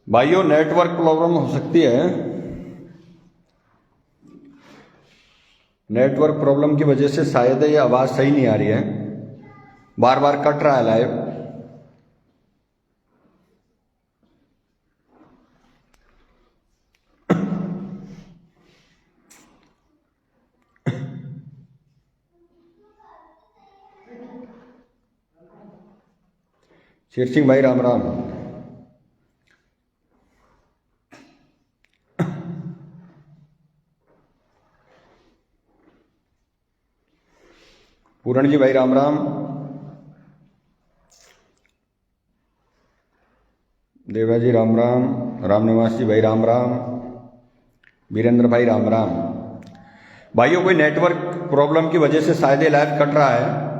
भाइयों, network problem हो सकती है। नेटवर्क प्रॉब्लम की वजह से शायद ये आवाज सही नहीं आ रही है, बार बार कट रहा है लाइव। शेर सिंह भाई राम राम। पूरण जी भाई राम राम। देवा जी राम राम। रामनिवास जी भाई राम राम। वीरेंद्र भाई राम राम। भाइयों, कोई नेटवर्क प्रॉब्लम की वजह से शायद ये लाइव कट रहा है।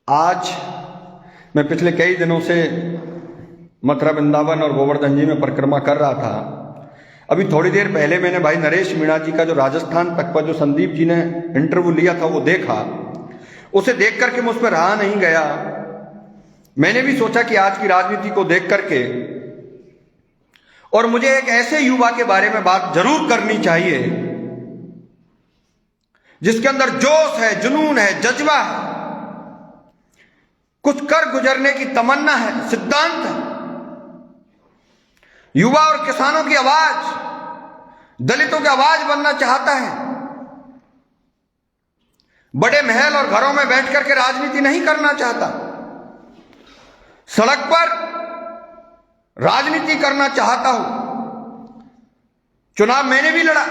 आज मैं पिछले कई दिनों से मथुरा वृंदावन और गोवर्धन जी में परिक्रमा कर रहा था। अभी थोड़ी देर पहले मैंने भाई नरेश मीणा जी का जो राजस्थान तक पर जो संदीप जी ने इंटरव्यू लिया था वो देखा। उसे देख करके मैं उस पर रहा नहीं गया। मैंने भी सोचा कि आज की राजनीति को देख करके और मुझे एक ऐसे युवा के बारे में बात जरूर करनी चाहिए जिसके अंदर जोश है, जुनून है, जज्बा है, कुछ कर गुजरने की तमन्ना है, सिद्धांत है। युवा और किसानों की आवाज, दलितों की आवाज बनना चाहता है। बड़े महल और घरों में बैठ करके राजनीति नहीं करना चाहता, सड़क पर राजनीति करना चाहता हूं। चुनाव मैंने भी लड़ा।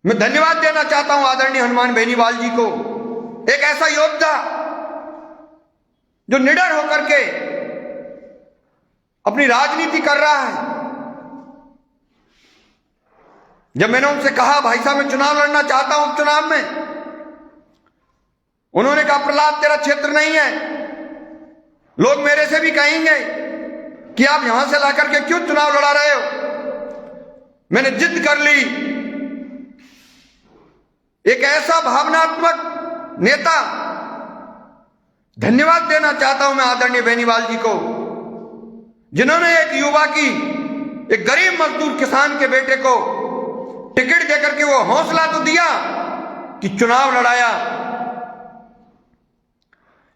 मैं धन्यवाद देना चाहता हूं आदरणीय हनुमान बेनीवाल जी को, एक ऐसा योद्धा जो निडर होकर के अपनी राजनीति कर रहा है। जब मैंने उनसे कहा भाई साहब मैं चुनाव लड़ना चाहता हूं उपचुनाव में, उन्होंने कहा प्रहलाद तेरा क्षेत्र नहीं है, लोग मेरे से भी कहेंगे कि आप यहां से ला करके क्यों चुनाव लड़ा रहे हो। मैंने जिद कर ली। एक ऐसा भावनात्मक नेता, धन्यवाद देना चाहता हूं मैं आदरणीय बेनीवाल जी को, जिन्होंने एक युवा की, एक गरीब मजदूर किसान के बेटे को टिकट देकर के वो हौसला तो दिया कि चुनाव लड़ाया।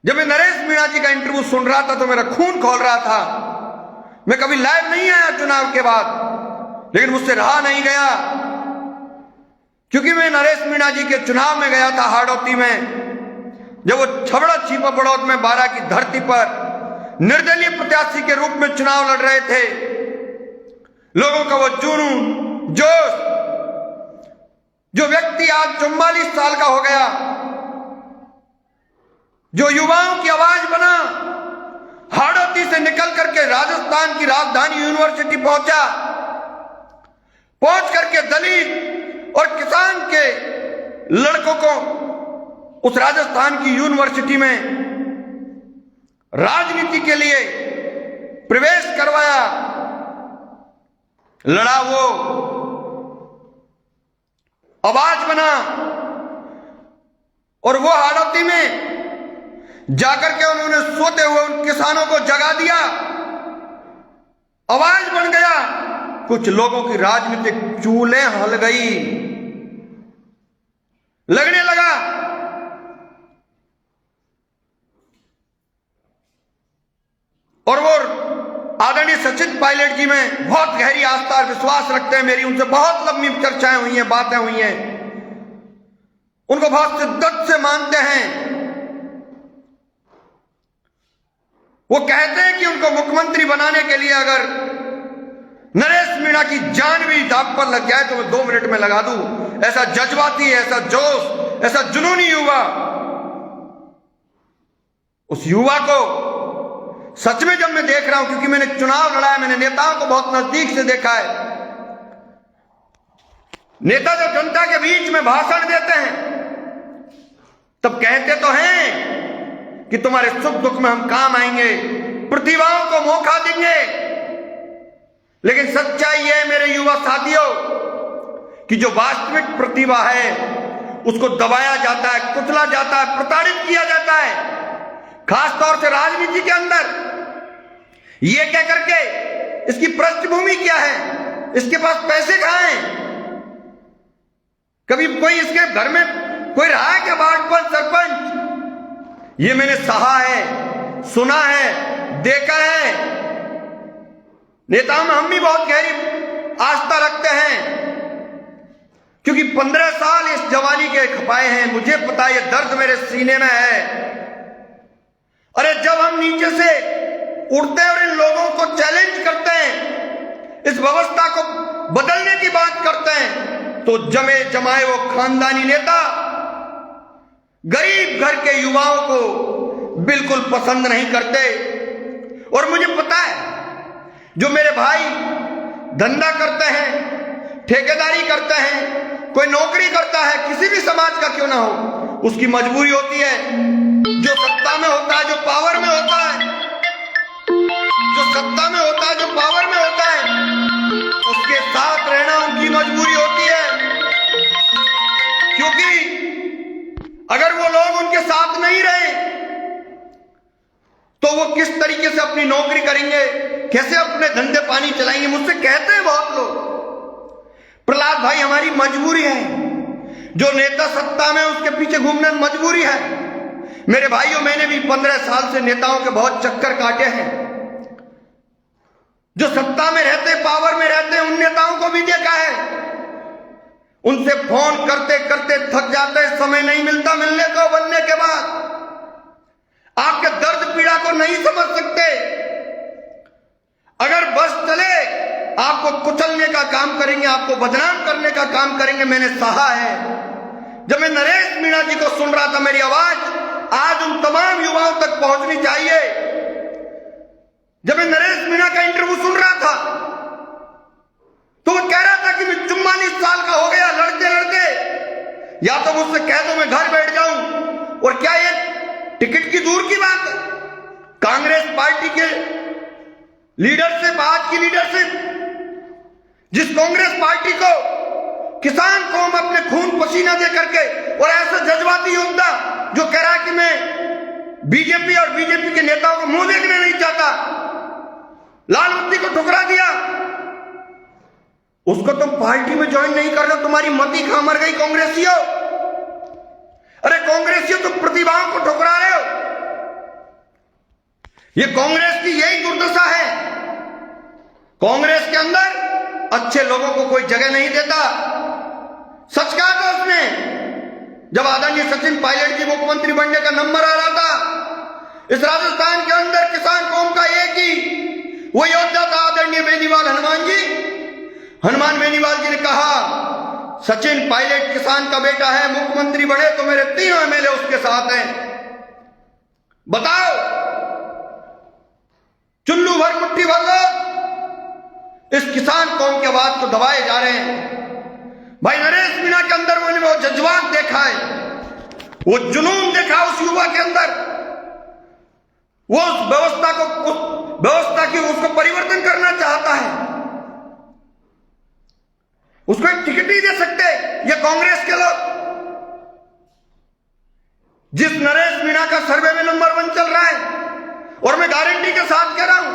जब मैं नरेश मीणा जी का इंटरव्यू सुन रहा था तो मेरा खून खौल रहा था। मैं कभी लाइव नहीं आया चुनाव के बाद, लेकिन मुझसे रहा नहीं गया, क्योंकि मैं नरेश मीणा जी के चुनाव में गया था हाड़ौती में, जब वो छबड़ा छिपा बड़ौद में 12 की धरती पर निर्दलीय प्रत्याशी के रूप में चुनाव लड़ रहे थे। लोगों का वो जुनून, जोश, जो व्यक्ति आज 44 साल का हो गया, जो युवाओं की आवाज बना, हाड़ौती से निकल करके राजस्थान की राजधानी यूनिवर्सिटी पहुंचा, पहुंच करके दलित और किसान के लड़कों को उस राजस्थान की यूनिवर्सिटी में राजनीति के लिए प्रवेश करवाया, लड़ा, वो आवाज बना। और वो हाड़ौती में जाकर के उन्होंने सोते हुए उन किसानों को जगा दिया, आवाज बन गया। कुछ लोगों की राजनीतिक चूलें हल गई, लगने लगा और वो आदरणीय सचिन पायलट जी में बहुत गहरी आस्था और विश्वास रखते हैं। मेरी उनसे बहुत लंबी चर्चाएं हुई हैं, बातें हुई हैं, उनको बहुत शिद्दत से मानते हैं। वो कहते हैं कि उनको मुख्यमंत्री बनाने के लिए अगर नरेश मीणा की जान भी दांव पर लग जाए तो मैं 2 मिनट में लगा दूं। ऐसा जज्बाती, ऐसा जोश, ऐसा जुनूनी युवा, उस युवा को सच में जब मैं देख रहा हूं, क्योंकि मैंने चुनाव लड़ा है, मैंने नेताओं को बहुत नजदीक से देखा है। नेता जब जनता के बीच में भाषण देते हैं तब कहते तो हैं कि तुम्हारे सुख दुख में हम काम आएंगे, प्रतिभाओं को मौका देंगे, लेकिन सच्चाई है मेरे युवा साथियों कि जो वास्तविक प्रतिभा है उसको दबाया जाता है, कुचला जाता है, प्रताड़ित किया जाता है। खास तौर से राजनीति के अंदर, ये कह करके इसकी पृष्ठभूमि क्या है, इसके पास पैसे कहां हैं। कभी कोई इसके घर में कोई रहा है क्या वार्ड पर सरपंच? ये मैंने सहा है, सुना है, देखा है। नेताओं में हम भी बहुत गहरी आस्था रखते हैं, क्योंकि 15 साल इस जवानी के खपाए हैं। मुझे पता है, ये दर्द मेरे सीने में है। अरे जब हम नीचे से उठते हैं और इन लोगों को चैलेंज करते हैं, इस व्यवस्था को बदलने की बात करते हैं, तो जमे जमाए वो खानदानी नेता गरीब घर के युवाओं को बिल्कुल पसंद नहीं करते। और मुझे पता है, जो मेरे भाई धंधा करते हैं, ठेकेदारी करते हैं, कोई नौकरी करता है, किसी भी समाज का क्यों ना हो, उसकी मजबूरी होती है। जो सत्ता में होता है, जो पावर में होता है, जो सत्ता में होता है, जो पावर में होता है, उसके साथ रहना उनकी मजबूरी होती है। क्योंकि अगर वो लोग उनके साथ नहीं रहे तो वो किस तरीके से अपनी नौकरी करेंगे, कैसे अपने धंधे पानी चलाएंगे। मुझसे कहते हैं बहुत लोग, प्रहलाद भाई हमारी मजबूरी है, जो नेता सत्ता में उसके पीछे घूमना मजबूरी है। मेरे भाइयों, मैंने भी 15 साल से नेताओं के बहुत चक्कर काटे हैं। जो सत्ता में रहते, पावर में रहते हैं, उन नेताओं को भी देखा है। उनसे फोन करते करते थक जाते, समय नहीं मिलता मिलने को। बनने के बाद आपके दर्द पीड़ा को नहीं समझ सकते। अगर बस चले, आपको कुचलने का काम करेंगे, आपको बदनाम करने का काम करेंगे। मैंने सहा है। जब मैं नरेश मीणा जी को सुन रहा था, मेरी आवाज आज उन तमाम युवाओं तक पहुंचनी चाहिए। जब मैं नरेश मीणा का इंटरव्यू सुन रहा था, तो वो कह रहा था कि मैं 44 साल का हो गया, लड़के लड़के या तो मुझसे कह दो मैं घर बैठ जाऊं। और क्या ये टिकट की दूर की बात है, कांग्रेस पार्टी के लीडरशिप, आज की लीडरशिप, जिस कांग्रेस पार्टी को किसान कौम अपने खून पसीना दे करके, और ऐसा जज्बाती योद्धा जो कह रहा है कि मैं बीजेपी और बीजेपी के नेताओं को मुंह देखने नहीं चाहता, लाल बत्ती को ठुकरा दिया, उसको तुम पार्टी में ज्वाइन नहीं कर रहे हो। तुम्हारी मति कहां मर गई कांग्रेसियों? अरे कांग्रेसियों, तुम प्रतिभाओं को ठुकरा रहे हो। ये कांग्रेस की यही दुर्दशा है। कांग्रेस के अंदर अच्छे लोगों को कोई जगह नहीं देता। सच कहा था उसने, जब आदरणीय सचिन पायलट जी मुख्यमंत्री बनने का नंबर आ रहा था, इस राजस्थान के अंदर किसान कौम का एक ही वो योद्धा था, आदरणीय बेनीवाल हनुमान जी। हनुमान बेनीवाल जी ने कहा, सचिन पायलट किसान का बेटा है, मुख्यमंत्री बने तो मेरे 3 एमएलए उसके साथ हैं। बताओ, चुल्लू भर मुट्ठी भर लोग इस किसान कौम की आवाज को दबाए जा रहे हैं। भाई नरेश मीणा के अंदर मैंने वो जज्बात देखा है, वो जुनून देखा उस युवा के अंदर। वो उस व्यवस्था को, उस व्यवस्था की उसको परिवर्तन करना चाहता है। उसको एक टिकट नहीं दे सकते ये कांग्रेस के लोग। जिस नरेश मीणा का सर्वे में नंबर 1 चल रहा है, और मैं गारंटी के साथ कह रहा हूं,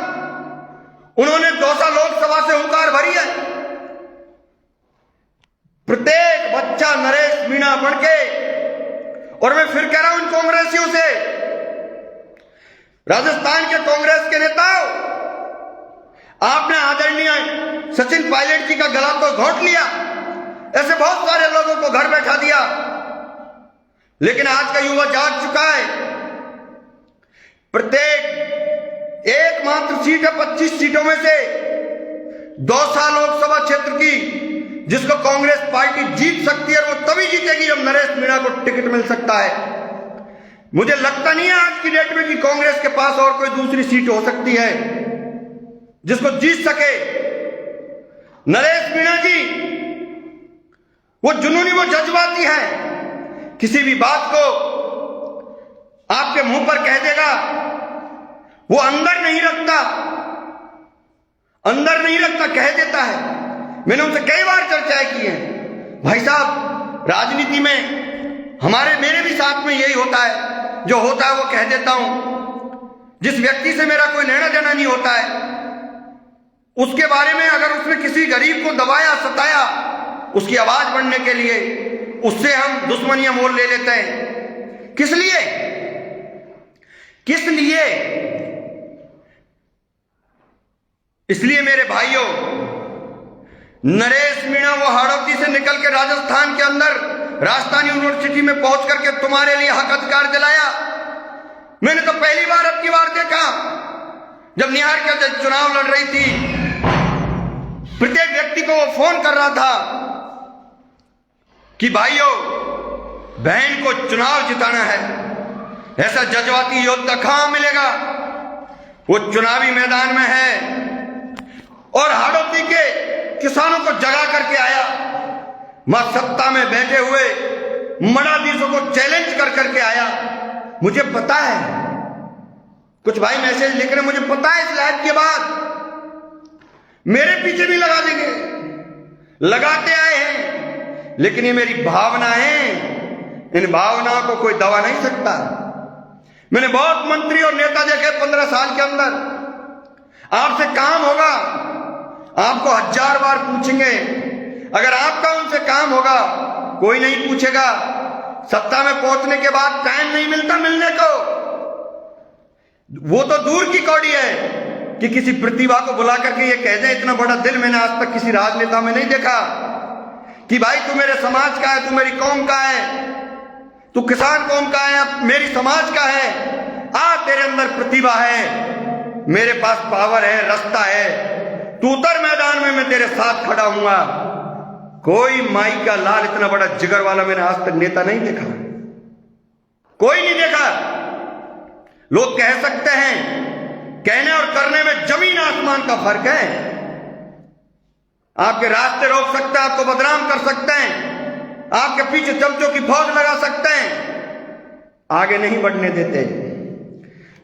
उन्होंने दौसा लोकसभा से हुंकार भरी है। प्रत्येक बच्चा नरेश मीणा बन के, और मैं फिर कह रहा हूं इन कांग्रेसियों से, राजस्थान के कांग्रेस के नेताओं, आपने आदरणीय सचिन पायलट जी का गला तो घोंट लिया, ऐसे बहुत सारे लोगों को घर बैठा दिया, लेकिन आज का युवा जाग चुका है। प्रत्येक एकमात्र सीट है 25 सीटों में से दौसा लोकसभा क्षेत्र की, जिसको कांग्रेस पार्टी जीत सकती है, और वो तभी जीतेगी जब नरेश मीणा को टिकट मिल सकता है। मुझे लगता नहीं है आज की डेट में कि कांग्रेस के पास और कोई दूसरी सीट हो सकती है जिसको जीत सके। नरेश मीणा जी वो जुनूनी, वो जज्बाती है, किसी भी बात को आपके मुंह पर कह देगा, वो अंदर नहीं रखता, अंदर नहीं रखता, कह देता है। मैंने उनसे कई बार चर्चाएं की है। भाई साहब, राजनीति में मेरे भी साथ में यही होता है, जो होता है वो कह देता हूं। जिस व्यक्ति से मेरा कोई लेना देना नहीं होता है, उसके बारे में अगर उसने किसी गरीब को दबाया, सताया, उसकी आवाज बढ़ने के लिए उससे हम दुश्मनियां मोल ले लेते हैं। किस लिए? किस लिए? इसलिए मेरे भाइयों, नरेश मीणा वो हाड़ौती से निकल के राजस्थान के अंदर राजस्थान यूनिवर्सिटी में पहुंच करके तुम्हारे लिए हक अधिकार दिलाया। मैंने तो पहली बार अब की बार देखा, जब निहार के चुनाव लड़ रही थी, प्रत्येक व्यक्ति को वो फोन कर रहा था कि भाइयों, बहन को चुनाव जिताना है। ऐसा जज्बाती योद्धा कहां मिलेगा? वो चुनावी मैदान में है और हाड़ौती के किसानों को जगा करके आया। मां सत्ता में बैठे हुए मठाधीशों को चैलेंज कर करके आया। मुझे पता है, कुछ भाई मैसेज लिख रहे, मुझे पता है इस लाइव के बाद मेरे पीछे भी लगा देंगे, लगाते आए हैं, लेकिन ये मेरी भावना है, इन भावनाओं को कोई दबा नहीं सकता। मैंने बहुत मंत्री और नेता देखे 15 साल के अंदर। आपसे काम होगा, आपको 1000 बार पूछेंगे, अगर आपका उनसे काम होगा कोई नहीं पूछेगा। सत्ता में पहुंचने के बाद टाइम नहीं मिलता मिलने को, वो तो दूर की कौड़ी है कि किसी प्रतिभा को बुला करके ये कह दे। इतना बड़ा दिल मैंने आज तक किसी राजनेता में नहीं देखा कि भाई तू मेरे समाज का है, तू मेरी कौम का है, तू किसान कौम का है, मेरी समाज का है, आ तेरे अंदर प्रतिभा है, मेरे पास पावर है, रास्ता है, तू उतर मैदान में, मैं तेरे साथ खड़ा हूंगा। कोई माई का लाल इतना बड़ा जिगर वाला मैंने आज तक नेता नहीं देखा, कोई नहीं देखा। लोग कह सकते हैं, कहने और करने में जमीन आसमान का फर्क है। आपके रास्ते रोक सकते हैं, आपको बदनाम कर सकते हैं, आपके पीछे चमचों की फौज लगा सकते हैं, आगे नहीं बढ़ने देते।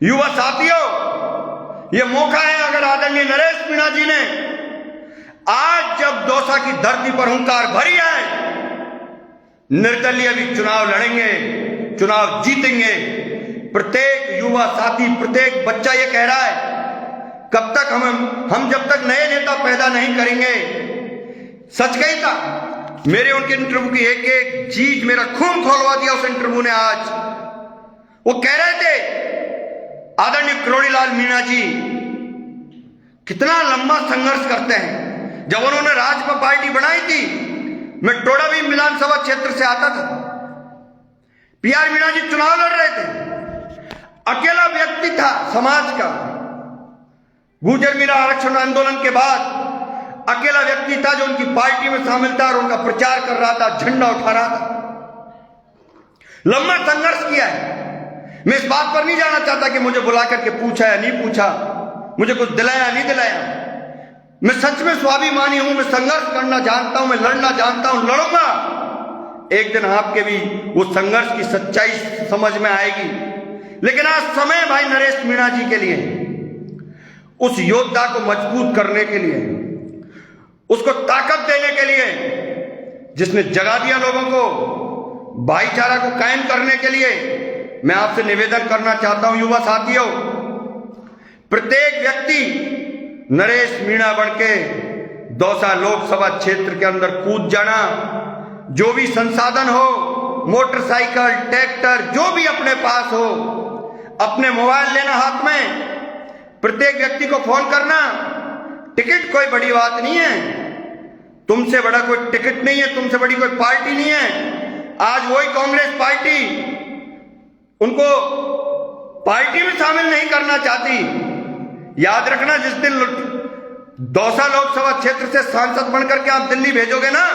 युवा साथियों, ये मौका है, अगर आदरणीय नरेश मीणा जी ने आज जब दौसा की धरती पर हुंकार भरी है, निर्दलीय भी चुनाव लड़ेंगे, चुनाव जीतेंगे। प्रत्येक युवा साथी, प्रत्येक बच्चा ये कह रहा है, कब तक हम जब तक नए नेता पैदा नहीं करेंगे। सच कही था, मेरे उनके इंटरव्यू की एक एक चीज मेरा खून खोलवा दिया उस इंटरव्यू ने। आज वो कह रहे थे, आदरणीय किरोड़ीलाल मीणा जी कितना लंबा संघर्ष करते हैं। जब उन्होंने राजपा पार्टी बनाई थी, मैं टोडाभीम विधानसभा क्षेत्र से आता था, पीआर मीणा जी चुनाव लड़ रहे थे, अकेला व्यक्ति था समाज का। गुर्जर मीरा आरक्षण आंदोलन के बाद अकेला व्यक्ति था जो उनकी पार्टी में शामिल था और उनका प्रचार कर रहा था, झंडा उठा रहा था। लंबा संघर्ष किया है। मैं इस बात पर नहीं जाना चाहता कि मुझे बुला करके पूछा या नहीं पूछा, मुझे कुछ दिलाया नहीं दिलाया। मैं सच में स्वाभिमानी हूं, मैं संघर्ष करना जानता हूं, मैं लड़ना जानता हूं, लड़ूंगा। एक दिन आपके भी वो संघर्ष की सच्चाई समझ में आएगी। लेकिन आज समय भाई नरेश मीणा जी के लिए, उस योद्धा को मजबूत करने के लिए, उसको ताकत देने के लिए, जिसने जगा दिया लोगों को, भाईचारा को कायम करने के लिए, मैं आपसे निवेदन करना चाहता हूं युवा साथियों, प्रत्येक व्यक्ति नरेश मीणा बनके दौसा लोकसभा क्षेत्र के अंदर कूद जाना। जो भी संसाधन हो, मोटरसाइकिल, ट्रैक्टर, जो भी अपने पास हो, अपने मोबाइल लेना हाथ में, प्रत्येक व्यक्ति को फोन करना। टिकट कोई बड़ी बात नहीं है, तुमसे बड़ा कोई टिकट नहीं है, तुमसे बड़ी कोई पार्टी नहीं है। आज वही कांग्रेस पार्टी उनको पार्टी में शामिल नहीं करना चाहती। याद रखना, जिस दिन दौसा लोकसभा क्षेत्र से सांसद बनकर के आप दिल्ली भेजोगे ना,